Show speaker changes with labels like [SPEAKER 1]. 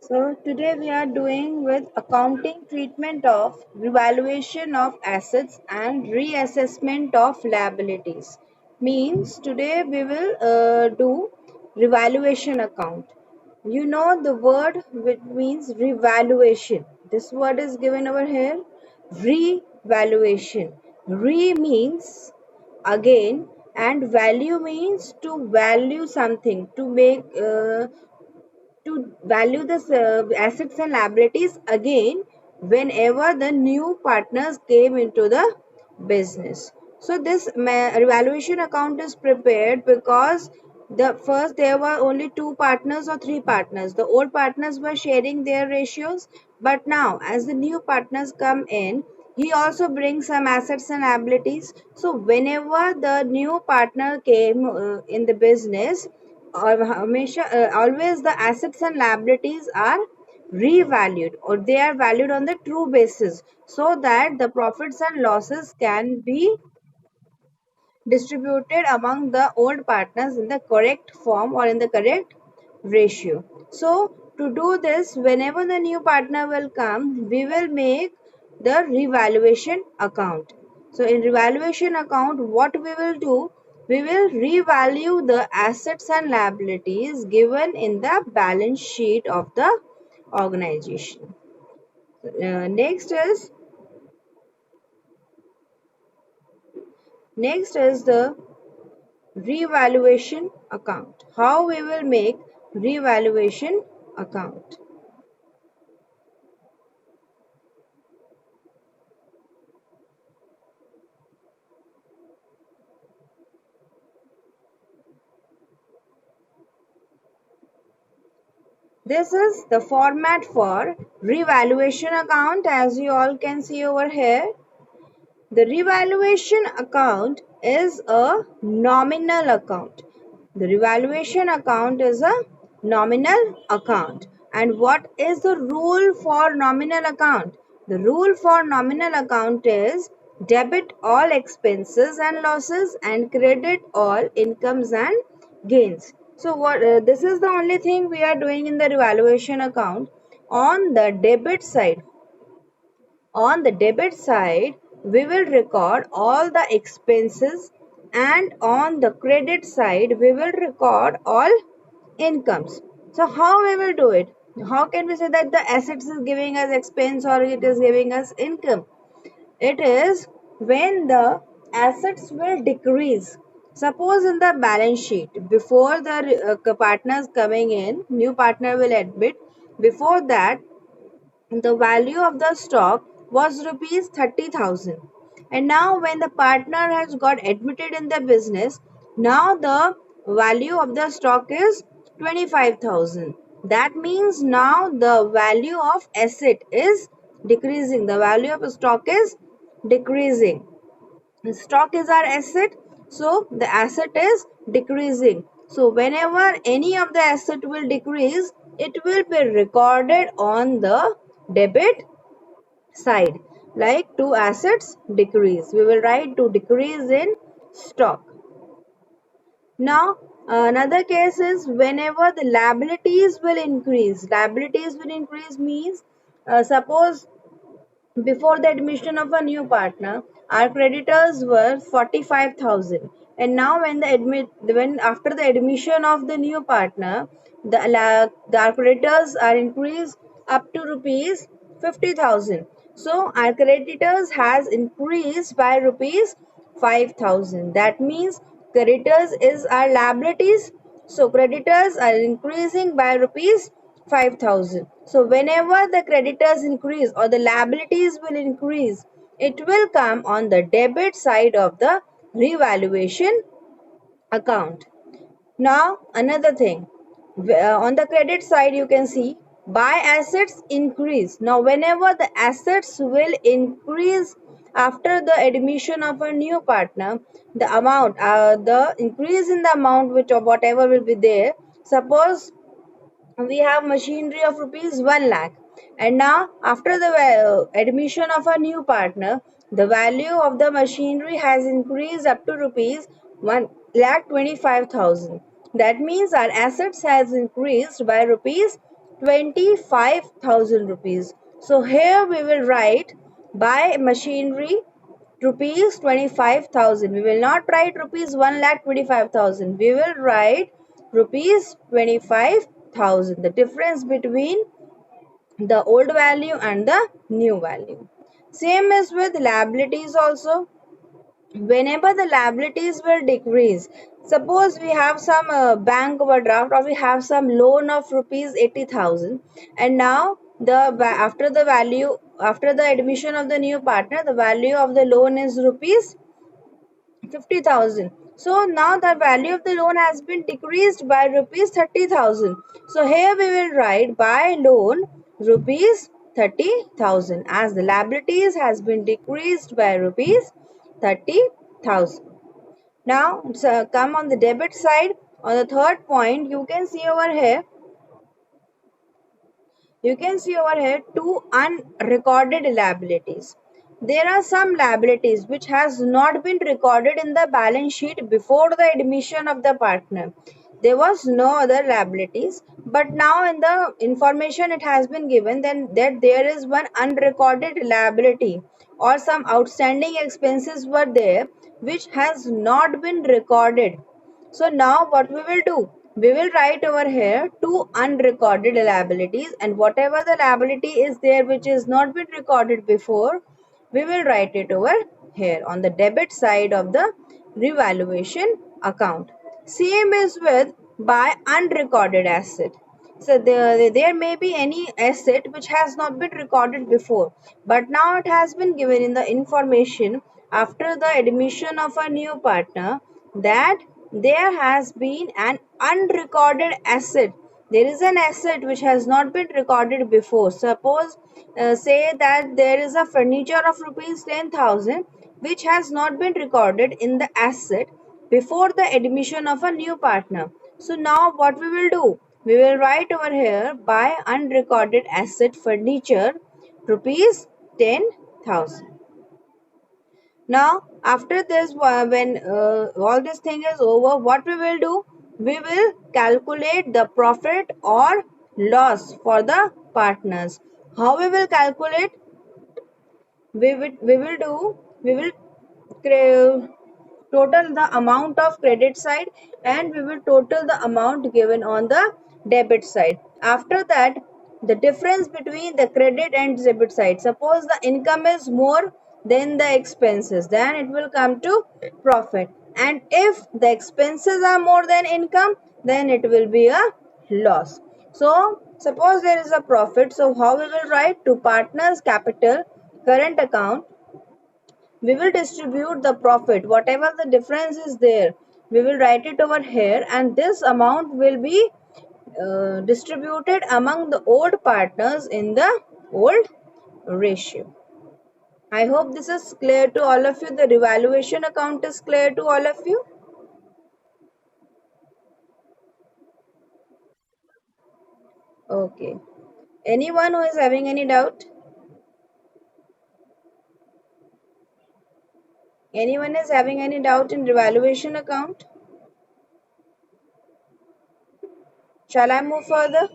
[SPEAKER 1] So today we are doing with accounting treatment of revaluation of assets and reassessment of liabilities. Means today we will do revaluation account. You know the word which means revaluation. This word is given over here. Revaluation. Re means again and value means to value something to make to value the assets and liabilities again whenever the new partners came into the business. So this revaluation account is prepared because the first there were only two partners or three partners. The old partners were sharing their ratios, but now as the new partners come in, he also brings some assets and liabilities. So whenever the new partner came in the business, और हमेशा always the assets and liabilities are revalued or they are valued on the true basis so that the profits and losses can be distributed among the old partners in the correct form or in the correct ratio. So to do this, whenever the new partner will come, we will make the revaluation account. So in revaluation account, what we will do, we will revalue the assets and liabilities given in the balance sheet of the organization. Next is the revaluation account. How we will make revaluation account? This is the format for revaluation account as you all can see over here. The revaluation account is a nominal account. The revaluation account is a nominal account. And what is the rule for nominal account? The rule for nominal account is debit all expenses and losses and credit all incomes and gains. So what this is the only thing we are doing in the revaluation account. On the debit side, on the debit side, we will record all the expenses, and on the credit side, we will record all incomes. So how we will do it? How can we say that the assets is giving us expense or it is giving us income? It is when the assets will decrease. Suppose in the balance sheet, before the partners coming in, new partner will admit, before that the value of the stock was rupees 30,000, and now when the partner has got admitted in the business, now the value of the stock is 25,000. That means now the value of asset is decreasing, the value of stock is decreasing. Stock is our asset, so the asset is decreasing. So whenever any of the asset will decrease, it will be recorded on the debit side, like two assets decrease, we will write to decrease in stock. Now another case is whenever the liabilities will increase. Liabilities will increase means suppose before the admission of a new partner, our creditors were 45,000, and now when after the admission of the new partner, our creditors are increased up to rupees 50,000. So our creditors has increased by rupees 5,000. That means creditors is our liabilities. So creditors are increasing by rupees 5,000. So whenever the creditors increase or the liabilities will increase, it will come on the debit side of the revaluation account. Now another thing, on the credit side you can see buy assets increase. Now whenever the assets will increase after the admission of a new partner, the amount, the increase in the amount which or whatever will be there. Suppose we have machinery of rupees 1 lakh, and now after the admission of a new partner, the value of the machinery has increased up to rupees 1 lakh 25,000. That means our assets has increased by rupees 25,000 rupees. So here we will write by machinery rupees 25,000. We will not write rupees 1,25,000. We will write rupees 25,000. The difference between the old value and the new value. Same is with liabilities also. Whenever the liabilities will decrease, suppose we have some bank overdraft, or we have some loan of rupees 80,000, and now after the value, after the admission of the new partner, the value of the loan is rupees 50,000. So now the value of the loan has been decreased by rupees 30,000. So here we will write by loan rupees 30,000, as the liabilities has been decreased by rupees 30,000. Now come on the debit side. On the third point, you can see over here, two unrecorded liabilities. There are some liabilities which has not been recorded in the balance sheet before the admission of the partner. There was no other liabilities, but now in the information it has been given then that there is one unrecorded liability, or some outstanding expenses were there which has not been recorded. So now what we will do? We will write over here two unrecorded liabilities, and whatever the liability is there which is not been recorded before, we will write it over here on the debit side of the revaluation account. Same is with by unrecorded asset. So there may be any asset which has not been recorded before, but now it has been given in the information after the admission of a new partner that there has been an unrecorded asset. There is an asset which has not been recorded before. Suppose say that there is a furniture of rupees 10,000 which has not been recorded in the asset before the admission of a new partner. So now what we will do? We will write over here by unrecorded asset furniture rupees 10,000. Now after this, when all this thing is over, what we will do? We will calculate the profit or loss for the partners. How we will calculate? We will total the amount of credit side, and we will total the amount given on the debit side. After that, the difference between the credit and debit side, suppose the income is more than the expenses, then it will come to profit, and if the expenses are more than income, then it will be a loss. So suppose there is a profit, so how we will write? To partners capital current account, we will distribute the profit, whatever the difference is there, we will write it over here, and this amount will be distributed among the old partners in the old ratio. I hope this is clear to all of you. The revaluation account is clear to all of you. Okay, anyone who is having any doubt? Anyone is having any doubt in revaluation account? Shall I move further?